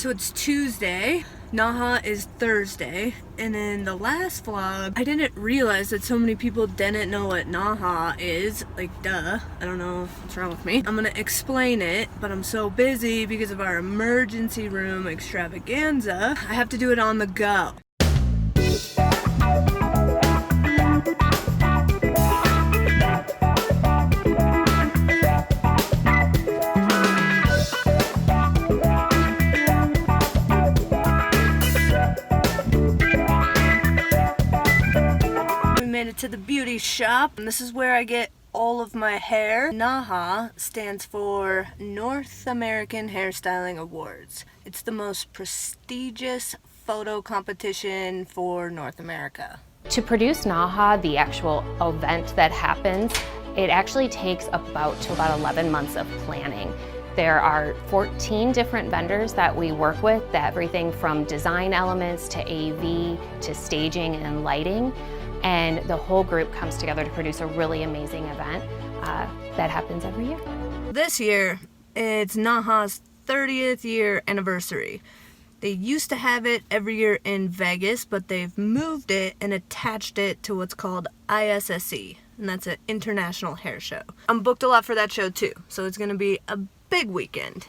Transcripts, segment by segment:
So it's Tuesday, Naha is Thursday, and in the last vlog, I didn't realize that so many people didn't know what Naha is. Like, duh. I don't know what's wrong with me. I'm gonna explain it, but I'm so busy because of our emergency room extravaganza. I have to do it on the go. To the beauty shop, and this is where I get all of my hair. Naha stands for North American Hairstyling Awards. It's the most prestigious photo competition for North America. To produce Naha, the actual event that happens, it actually takes about 11 months of planning. There are 14 different vendors that we work with, everything from design elements to AV to staging and lighting. And the whole group comes together to produce a really amazing event that happens every year. This year, it's Naha's 30th year anniversary. They used to have it every year in Vegas, but they've moved it and attached it to what's called ISSE, and that's an international hair show. I'm booked a lot for that show too, so it's gonna be a big weekend.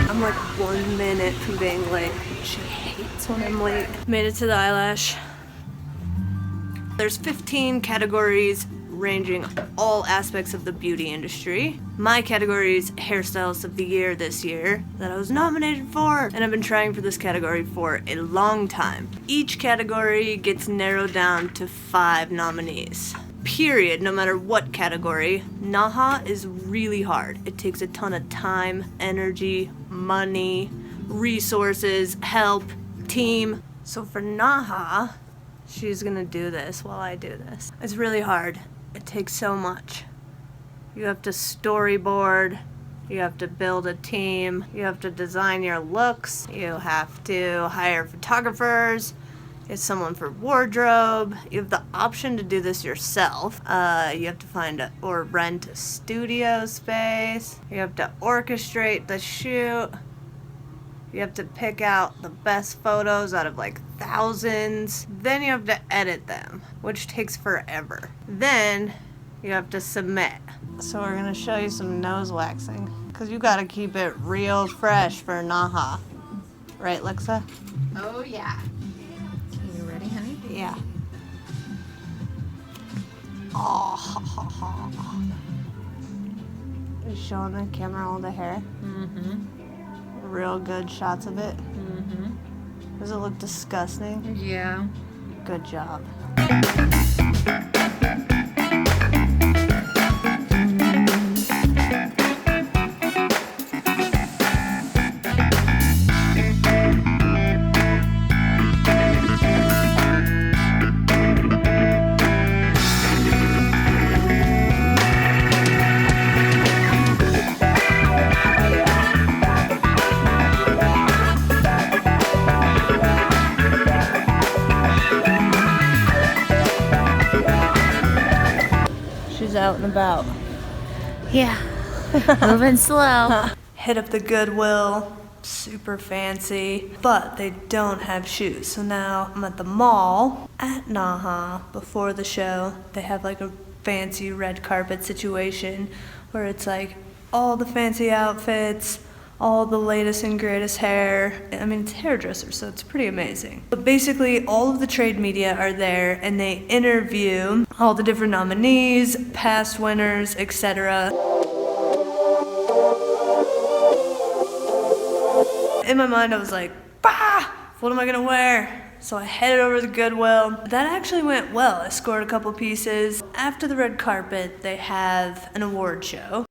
I'm like 1 minute from being late. She hates when I'm late. Made it to the eyelash. There's 15 categories ranging all aspects of the beauty industry. My category is Hairstylist of the Year this year that I was nominated for, and I've been trying for this category for a long time. Each category gets narrowed down to 5 nominees. Period, no matter what category. Naha is really hard. It takes a ton of time, energy, money, resources, help, team. So for Naha, she's gonna do this while I do this. It's really hard. It takes so much. You have to storyboard, you have to build a team, you have to design your looks, you have to hire photographers, get someone for wardrobe. You have the option to do this yourself. You have to find or rent a studio space. You have to orchestrate the shoot. You have to pick out the best photos out of like thousands. Then you have to edit them, which takes forever. Then you have to submit. So we're gonna show you some nose waxing, because you gotta keep it real fresh for Naha. Right, Lexa? Oh yeah. You ready, honey? Yeah. Oh. You're showing the camera all the hair? Mm-hmm. Real good shots of it. Mm-hmm. Does it look disgusting? Yeah. Good job. Out and about. Yeah. Moving slow. Hit up the Goodwill, super fancy, but they don't have shoes. So now I'm at the mall at Naha before the show. They have like a fancy red carpet situation where it's like all the fancy outfits, all the latest and greatest hair. I mean, it's hairdressers, so it's pretty amazing. But basically, all of the trade media are there, and they interview all the different nominees, past winners, etc. In my mind, I was like, bah! What am I gonna wear? So I headed over to the Goodwill. That actually went well. I scored a couple pieces. After the red carpet, they have an award show.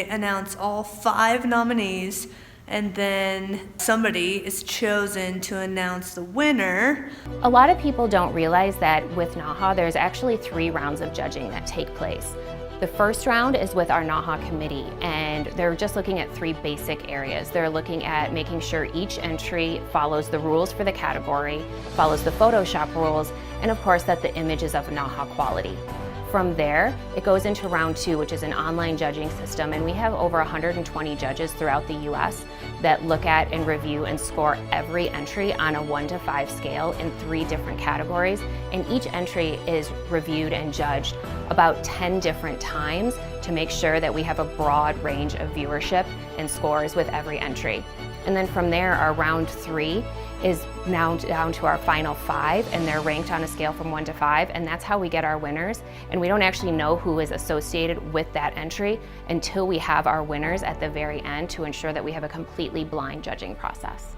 announce all 5 nominees, and then somebody is chosen to announce the winner. A lot of people don't realize that with Naha, there's actually 3 rounds of judging that take place. The first round is with our Naha committee, and they're just looking at 3 basic areas. They're looking at making sure each entry follows the rules for the category, follows the Photoshop rules, and of course that the image is of Naha quality. From there, it goes into round 2, which is an online judging system, and we have over 120 judges throughout the US that look at and review and score every entry on a 1 to 5 scale in 3 different categories, and each entry is reviewed and judged about 10 different times to make sure that we have a broad range of viewership and scores with every entry. And then from there, our round 3 is now down to our final 5, and they're ranked on a scale from 1 to 5, and that's how we get our winners. And we don't actually know who is associated with that entry until we have our winners at the very end to ensure that we have a completely blind judging process.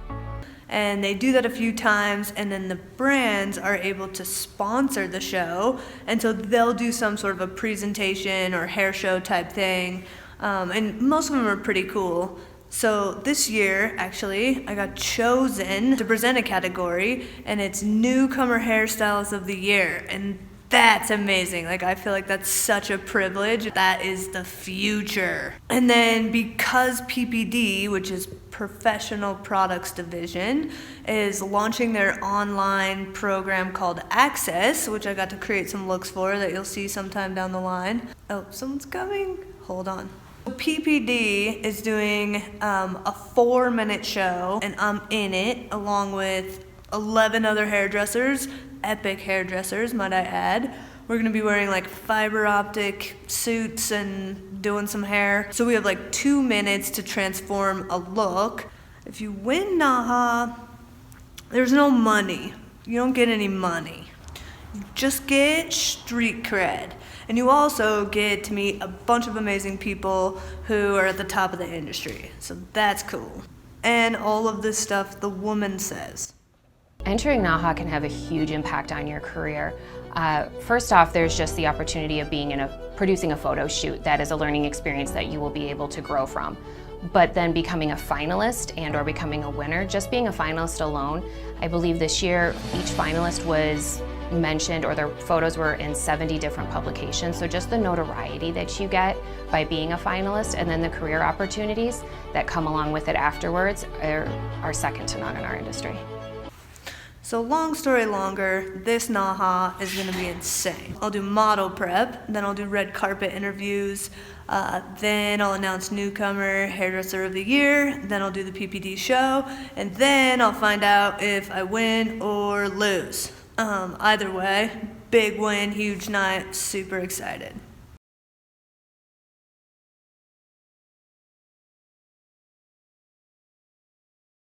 And they do that a few times, and then the brands are able to sponsor the show, and so they'll do some sort of a presentation or hair show type thing, and most of them are pretty cool. So this year, actually, I got chosen to present a category, and it's Newcomer Hairstyles of the Year, and that's amazing. Like, I feel like that's such a privilege. That is the future. And then because PPD, which is Professional Products Division, is launching their online program called Access, which I got to create some looks for that you'll see sometime down the line. Oh, someone's coming. Hold on. PPD is doing a 4-minute show, and I'm in it along with 11 other hairdressers, epic hairdressers, might I add. We're gonna be wearing like fiber optic suits and doing some hair. So we have like 2 minutes to transform a look. If you win Naha, there's no money. You don't get any money. You just get street cred. And you also get to meet a bunch of amazing people who are at the top of the industry. So that's cool. And all of this stuff the woman says. Entering Naha can have a huge impact on your career. First off, there's just the opportunity of being producing a photo shoot. That is a learning experience that you will be able to grow from. But then becoming a finalist and or becoming a winner, just being a finalist alone, I believe this year each finalist was mentioned, or their photos were in 70 different publications. So just the notoriety that you get by being a finalist, and then the career opportunities that come along with it afterwards are second to none in our industry. So long story longer, this Naha is gonna be insane. I'll do model prep, then I'll do red carpet interviews, then I'll announce Newcomer Hairdresser of the Year, then I'll do the PPD show, and then I'll find out if I win or lose. Either way, big win, huge night, super excited.